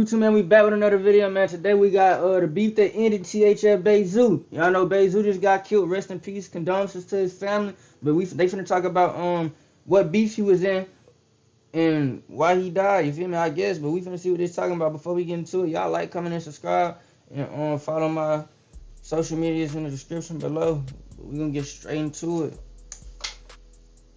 YouTube, man, we back with another video, man. Today we got the beef that ended THF BayZoo. Y'all know BayZoo just got killed. Rest in peace. Condolences to his family. But they finna talk about what beef he was in and why he died. You feel me? I guess. But we finna see what they're talking about before we get into it. Y'all like, comment, and subscribe, and follow my social medias in the description below. We gonna get straight into it.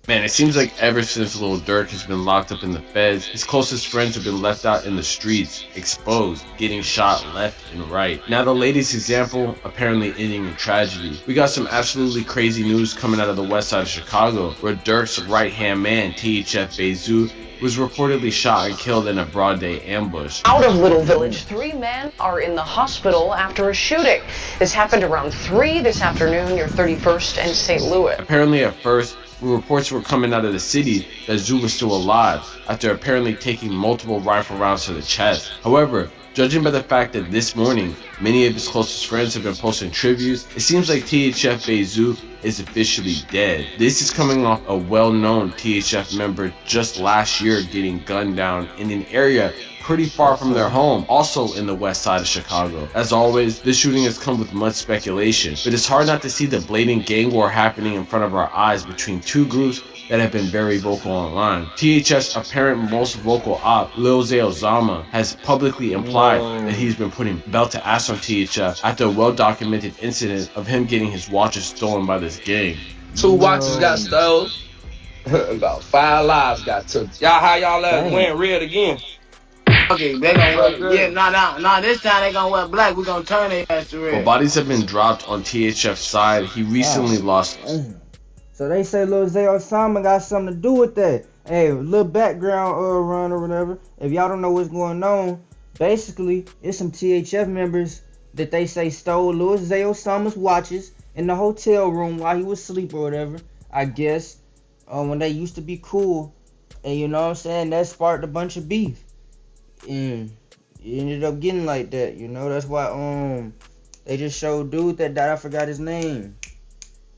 Man, it seems like ever since Lil Durk has been locked up in the feds, his closest friends have been left out in the streets, exposed, getting shot left and right. Now the latest example apparently ending in tragedy. We got some absolutely crazy news coming out of the west side of Chicago, where Durk's right-hand man, THF BayZoo, was reportedly shot and killed in a broad day ambush. Out of Little Village, 3 men are in the hospital after a shooting. This happened around 3 this afternoon near 31st and St. Louis. Apparently at first, reports were coming out of the city that Zoo was still alive after apparently taking multiple rifle rounds to the chest. However, judging by the fact that this morning many of his closest friends have been posting tributes, it seems like THF BayZoo is officially dead. This is coming off a well-known THF member just last year getting gunned down in an area pretty far from their home, also in the west side of Chicago. As always, this shooting has come with much speculation, but it's hard not to see the blatant gang war happening in front of our eyes between two groups that have been very vocal online. THF's apparent most vocal op, Lil Zama, has publicly implied that he's been putting belt to ass on THF after a well-documented incident of him getting his watches stolen by this gang. 2 watches got stolen. About 5 lives got took. Y'all, how y'all let it win red again? Okay, they gonna wear, nah, this time they gonna wear black. We gonna turn their ass to red. While bodies have been dropped on THF's side, he recently lost. So they say Lil Osama got something to do with that. Hey, a little background run or whatever. If y'all don't know what's going on, basically it's some THF members that they say stole Lil Osama's watches in the hotel room while he was asleep or whatever, I guess, when they used to be cool. And you know what I'm saying, that sparked a bunch of beef. And it ended up getting like that, you know. That's why they just showed dude that died, I forgot his name.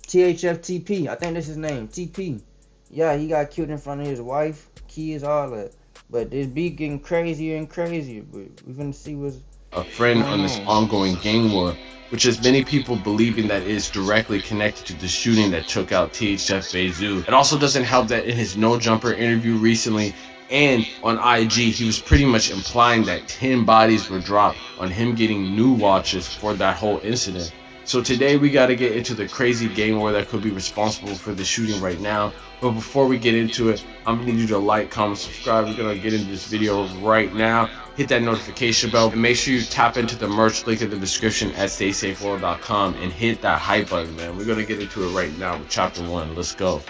THF TP, I think that's his name, TP. Yeah, he got killed in front of his wife, kids, all that. But this beef getting crazier and crazier. But we're gonna see what's a friend on this ongoing gang war, which has many people believing that it is directly connected to the shooting that took out THF BayZoo. It also doesn't help that in his No Jumper interview recently and on IG, he was pretty much implying that 10 bodies were dropped on him getting new watches for that whole incident. So today we got to get into the crazy gang war that could be responsible for the shooting right now. But before we get into it, I'm going to need you to like, comment, subscribe. We're going to get into this video right now. Hit that notification bell and make sure you tap into the merch link in the description at staysafeworld.com and hit that hype button, man. We're going to get into it right now with chapter 1. Let's go.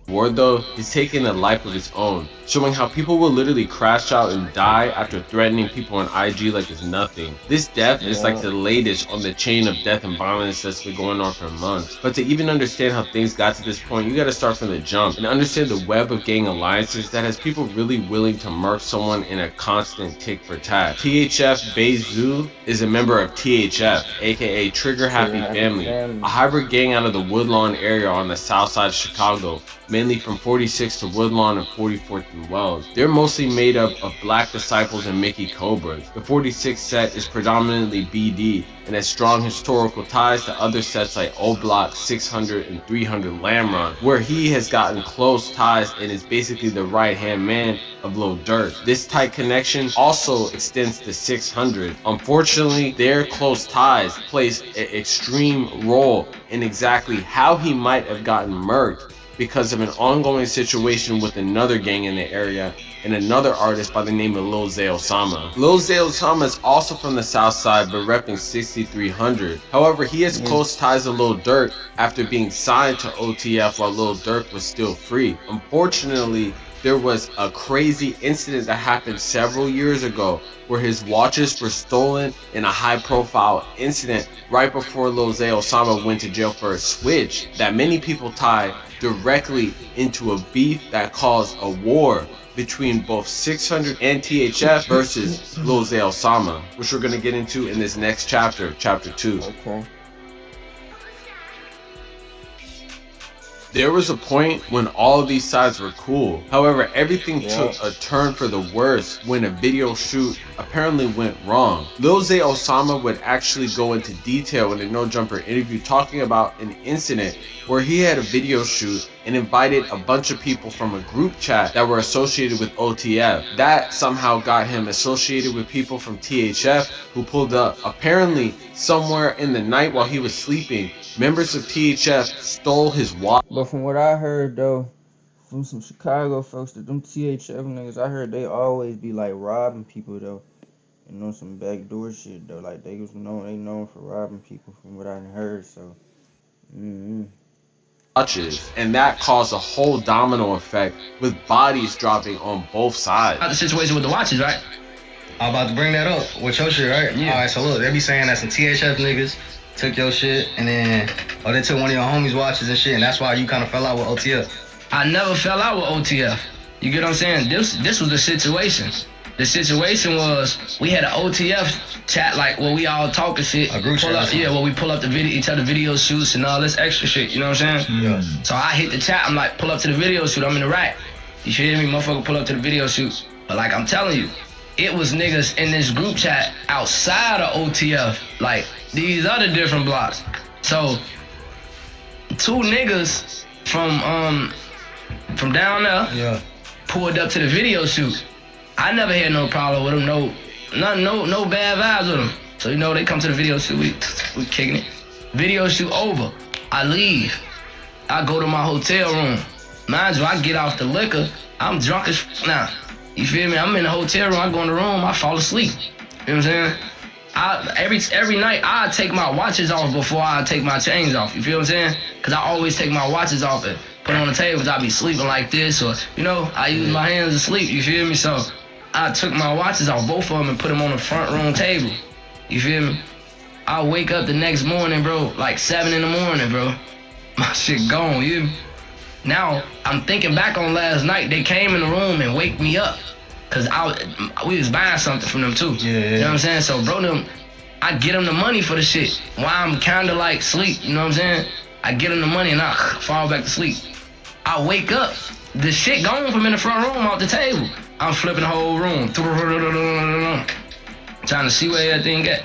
War though is taking a life of its own, showing how people will literally crash out and die after threatening people on IG like it's nothing. This death is like the latest on the chain of death and violence that's been going on for months. But to even understand how things got to this point, you gotta start from the jump and understand the web of gang alliances that has people really willing to murk someone in a constant tick for tack. THF BayZoo is a member of THF, aka Trigger Happy Family, a hybrid gang out of the Woodlawn area on the south side of Chicago, mainly from 46th to Woodlawn and 44th and Wells. They're mostly made up of Black Disciples and Mickey Cobras. The 46th set is predominantly BD and has strong historical ties to other sets like O Block, 600, and 300 Lamron, where he has gotten close ties and is basically the right-hand man of Lil Durk. This tight connection also extends to 600. Unfortunately, their close ties plays an extreme role in exactly how he might have gotten murked because of an ongoing situation with another gang in the area and another artist by the name of Lil Osama. Lil Osama is also from the south side but repping 6300. However, he has close ties to Lil Durk after being signed to OTF while Lil Durk was still free. Unfortunately, there was a crazy incident that happened several years ago where his watches were stolen in a high-profile incident right before Lil Osama went to jail for a switch that many people tie directly into a beef that caused a war between both 600 and THF versus Lil Osama, which we're going to get into in this next chapter, chapter 2. okay. There was a point when all of these sides were cool. However, everything took a turn for the worse when a video shoot apparently went wrong. Lil Zay Osama would actually go into detail in a No Jumper interview talking about an incident where he had a video shoot and invited a bunch of people from a group chat that were associated with OTF. That somehow got him associated with people from THF who pulled up. Apparently, somewhere in the night while he was sleeping, members of THF stole his watch. But from what I heard though, from some Chicago folks, that them THF niggas, I heard they always be like robbing people though. And on some backdoor shit though. Like they known for robbing people from what I heard, so watches, and that caused a whole domino effect with bodies dropping on both sides. About the situation with the watches, right? I'm about to bring that up with your shit, right? Yeah. Alright, so look, they be saying that some THF niggas took your shit and then they took one of your homies' watches and shit, and that's why you kind of fell out with OTF. I never fell out with OTF. You get what I'm saying? This was the situation. The situation was we had an OTF chat, like where we all talking shit. A group chat. Yeah, where we pull up the video, each other video shoots and all this extra shit. You know what I'm saying? Yeah. So I hit the chat. I'm like, pull up to the video shoot. I'm in the rack. You feel me, motherfucker? Pull up to the video shoot. But like I'm telling you, it was niggas in this group chat outside of OTF, like these other different blocks. So 2 niggas from down there pulled up to the video shoot. I never had no problem with them, no bad vibes with them. So you know they come to the video shoot, we kicking it. Video shoot over, I leave. I go to my hotel room. Mind you, I get off the liquor, I'm drunk as now. You feel me? I'm in the hotel room, I go in the room, I fall asleep. You know what I'm saying? Every night I take my watches off before I take my chains off. You feel what I'm saying? Cause I always take my watches off and put it on the table. I be sleeping like this, or you know, I use my hands to sleep. You feel me? So I took my watches off, both of them, and put them on the front room table. You feel me? I wake up the next morning, bro, like 7 in the morning, bro. My shit gone, you hear me? Now, I'm thinking back on last night, they came in the room and wake me up. Cause we was buying something from them too. Yeah. You know what I'm saying? So bro, I get them the money for the shit. While I'm kinda like sleep, you know what I'm saying? I get them the money and I fall back to sleep. I wake up, the shit gone from in the front room off the table. I'm flipping the whole room. Trying to see where everything at.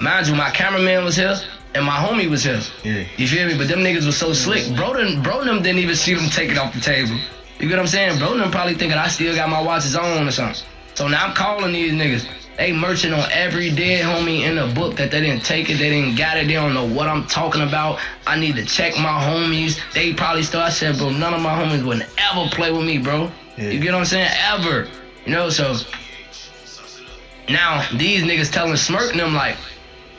Mind you, my cameraman was here and my homie was here. Yeah. You feel me? But them niggas was so slick. Bro them didn't even see them take it off the table. You get what I'm saying? Bro them probably thinking I still got my watches on or something. So now I'm calling these niggas. They merching on every dead homie in the book that they didn't take it, they didn't got it, they don't know what I'm talking about. I need to check my homies. They probably still, I said, bro, none of my homies would ever play with me, bro. Yeah. You get what I'm saying? Ever. You know, so now these niggas telling Smirk and them like,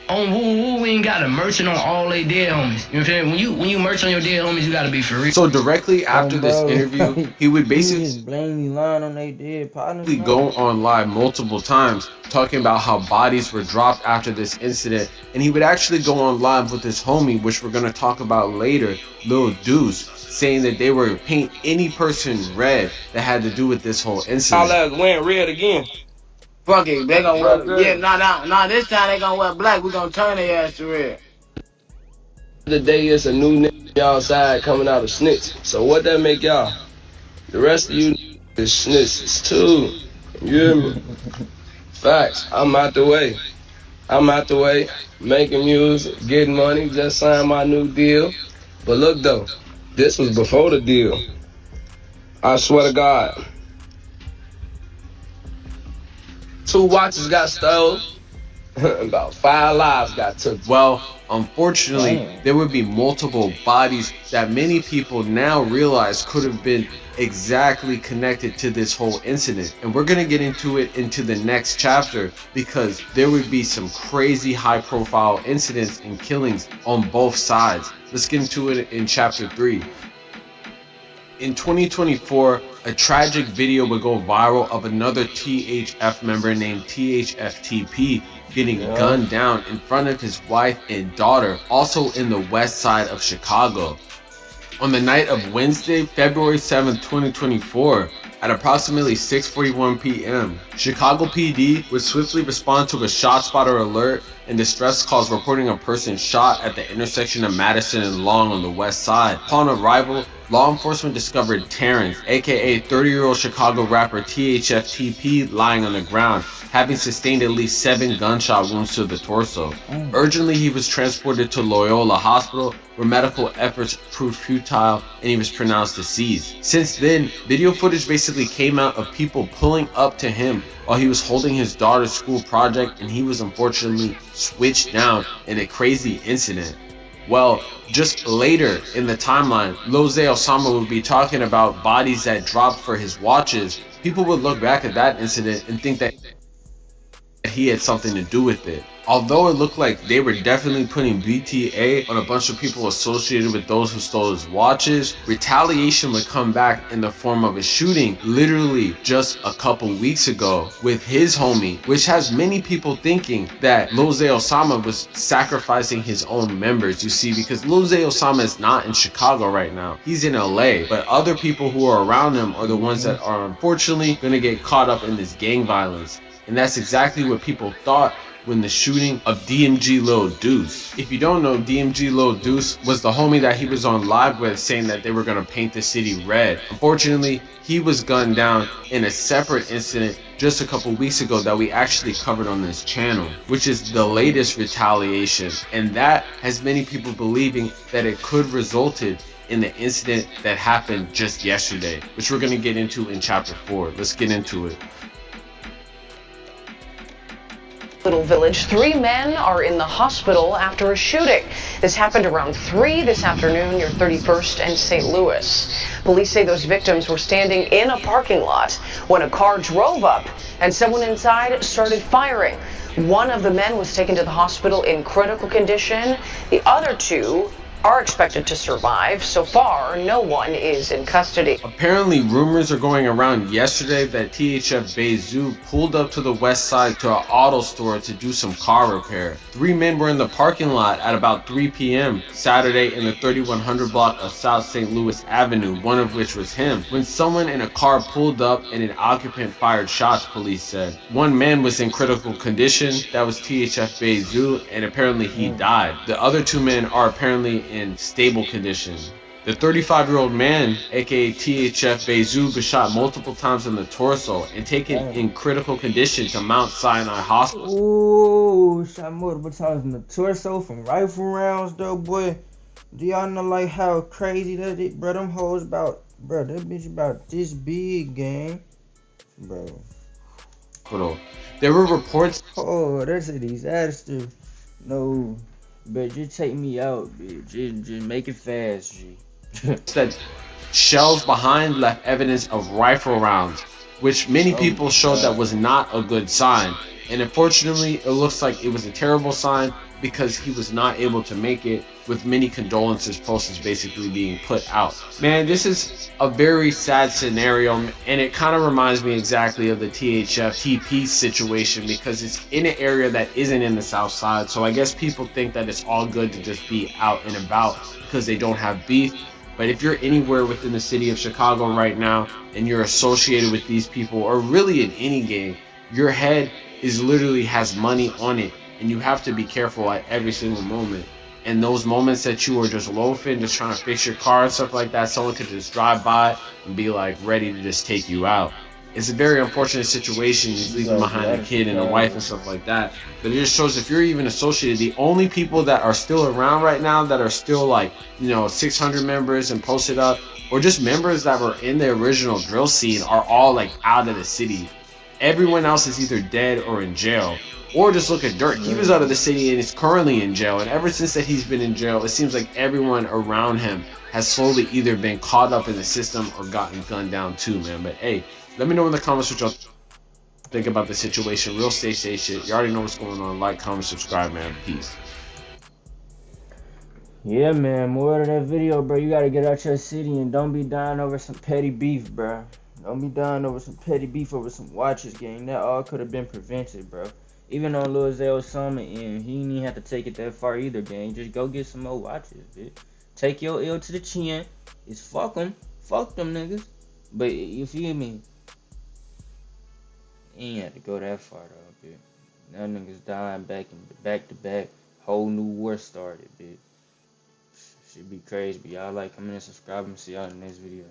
on woo, we ain't got to merchant on all they dead homies. You know what I'm saying? When you merch on your dead homies, you got to be for real. So directly after this interview, he would basically blame me lying on they dead partners. Go on live multiple times talking about how bodies were dropped after this incident, and he would actually go on live with his homie, which we're gonna talk about later, Lil Deuce, saying that they were paint any person red that had to do with this whole incident. Y'all went red again. Fuck it, they gonna wear, nah, this time they gonna wear black, we gonna turn their ass to red. The day is a new nigga outside coming out of snitch. So what that make y'all? The rest of you is snitches too. You hear me? Facts, I'm out the way, making music, getting money, just signed my new deal. But look though, this was before the deal. I swear to God. 2 watches got stolen, about 5 lives got took. Well, unfortunately, there would be multiple bodies that many people now realize could have been exactly connected to this whole incident. And we're gonna get into it into the next chapter because there would be some crazy high profile incidents and killings on both sides. Let's get into it in chapter 3. In 2024, a tragic video would go viral of another THF member named THF getting gunned down in front of his wife and daughter, also in the west side of Chicago. On the night of Wednesday, February 7th, 2024, At approximately 6:41 p.m., Chicago PD would swiftly respond to a ShotSpotter alert and distress calls reporting a person shot at the intersection of Madison and Long on the west side. Upon arrival, law enforcement discovered Terrence, aka 30-year-old Chicago rapper THF TP, lying on the ground, having sustained at least 7 gunshot wounds to the torso. Urgently, he was transported to Loyola Hospital, where medical efforts proved futile and he was pronounced deceased. Since then, video footage basically came out of people pulling up to him while he was holding his daughter's school project, and he was unfortunately switched down in a crazy incident. Well, just later in the timeline, Lose Osama would be talking about bodies that dropped for his watches. People would look back at that incident and think that he had something to do with it. Although it looked like they were definitely putting BTA on a bunch of people associated with those who stole his watches, retaliation would come back in the form of a shooting literally just a couple weeks ago with his homie, which has many people thinking that Lose Osama was sacrificing his own members, you see, because Lose Osama is not in Chicago right now. He's in LA, but other people who are around him are the ones that are unfortunately going to get caught up in this gang violence. And that's exactly what people thought when the shooting of DMG Lil Deuce. If you don't know, DMG Lil Deuce was the homie that he was on live with saying that they were going to paint the city red. Unfortunately, he was gunned down in a separate incident just a couple weeks ago that we actually covered on this channel, which is the latest retaliation. And that has many people believing that it could resulted in the incident that happened just yesterday, which we're going to get into in chapter 4. Let's get into it. Little Village, 3 men are in the hospital after a shooting. This happened around 3 this afternoon near 31st and St. Louis. Police say those victims were standing in a parking lot when a car drove up and someone inside started firing. One of the men was taken to the hospital in critical condition. The other 2 are expected to survive. So far, no one is in custody. Apparently, rumors are going around yesterday that THF BayZoo pulled up to the west side to an auto store to do some car repair. 3 men were in the parking lot at about 3 p.m. Saturday in the 3100 block of South St. Louis Avenue, one of which was him, when someone in a car pulled up and an occupant fired shots, police said. 1 man was in critical condition, that was THF BayZoo, and apparently he died. The other 2 men are apparently in stable condition. The 35-year-old man, aka THF Bezoo, was shot multiple times in the torso and taken in critical condition to Mount Sinai Hospital. Ooh, shot multiple times in the torso from rifle rounds, though, boy. Do y'all know like how crazy that is, bro? Them hoes about, bro. That bitch about this big, gang, bro. There were reports. Oh, that's a disaster. No. But just take me out, bitch. Just make it fast, G. that shells behind left evidence of rifle rounds, which many people showed that was not a good sign. And unfortunately, it looks like it was a terrible sign because he was not able to make it, with many condolences posters basically being put out. Man, this is a very sad scenario, and it kind of reminds me exactly of the THF TP situation because it's in an area that isn't in the South Side. So I guess people think that it's all good to just be out and about because they don't have beef. But if you're anywhere within the city of Chicago right now and you're associated with these people, or really in any gang, your head is literally has money on it, and you have to be careful at every single moment. And those moments that you are just loafing, just trying to fix your car and stuff like that, someone could just drive by and be like ready to just take you out. It's a very unfortunate situation. He's leaving behind a kid and a wife and stuff like that. But it just shows if you're even associated, the only people that are still around right now that are still like, 600 members and posted up, or just members that were in the original drill scene, are all like out of the city. Everyone else is either dead or in jail. Or just look at Dirk. He was out of the city and is currently in jail. And ever since that he's been in jail, it seems like everyone around him has slowly either been caught up in the system or gotten gunned down too, man. But hey, let me know in the comments what y'all think about the situation. Real stay shit. You already know what's going on. Like, comment, subscribe, man. Peace. Yeah, man. More of that video, bro. You gotta get out your city and don't be dying over some petty beef, bro. Don't be dying over some petty beef over some watches, gang. That all could have been prevented, bro. Even on Lil Osama, and he didn't even have to take it that far either, gang. Just go get some more watches, bitch. Take your ill to the chin. It's fuck them. Fuck them niggas. But you feel me? You ain't had to go that far though, bitch. Now niggas dying back to back. Whole new war started, bitch. Should be crazy, but y'all like, comment, and subscribe, and see y'all in the next video.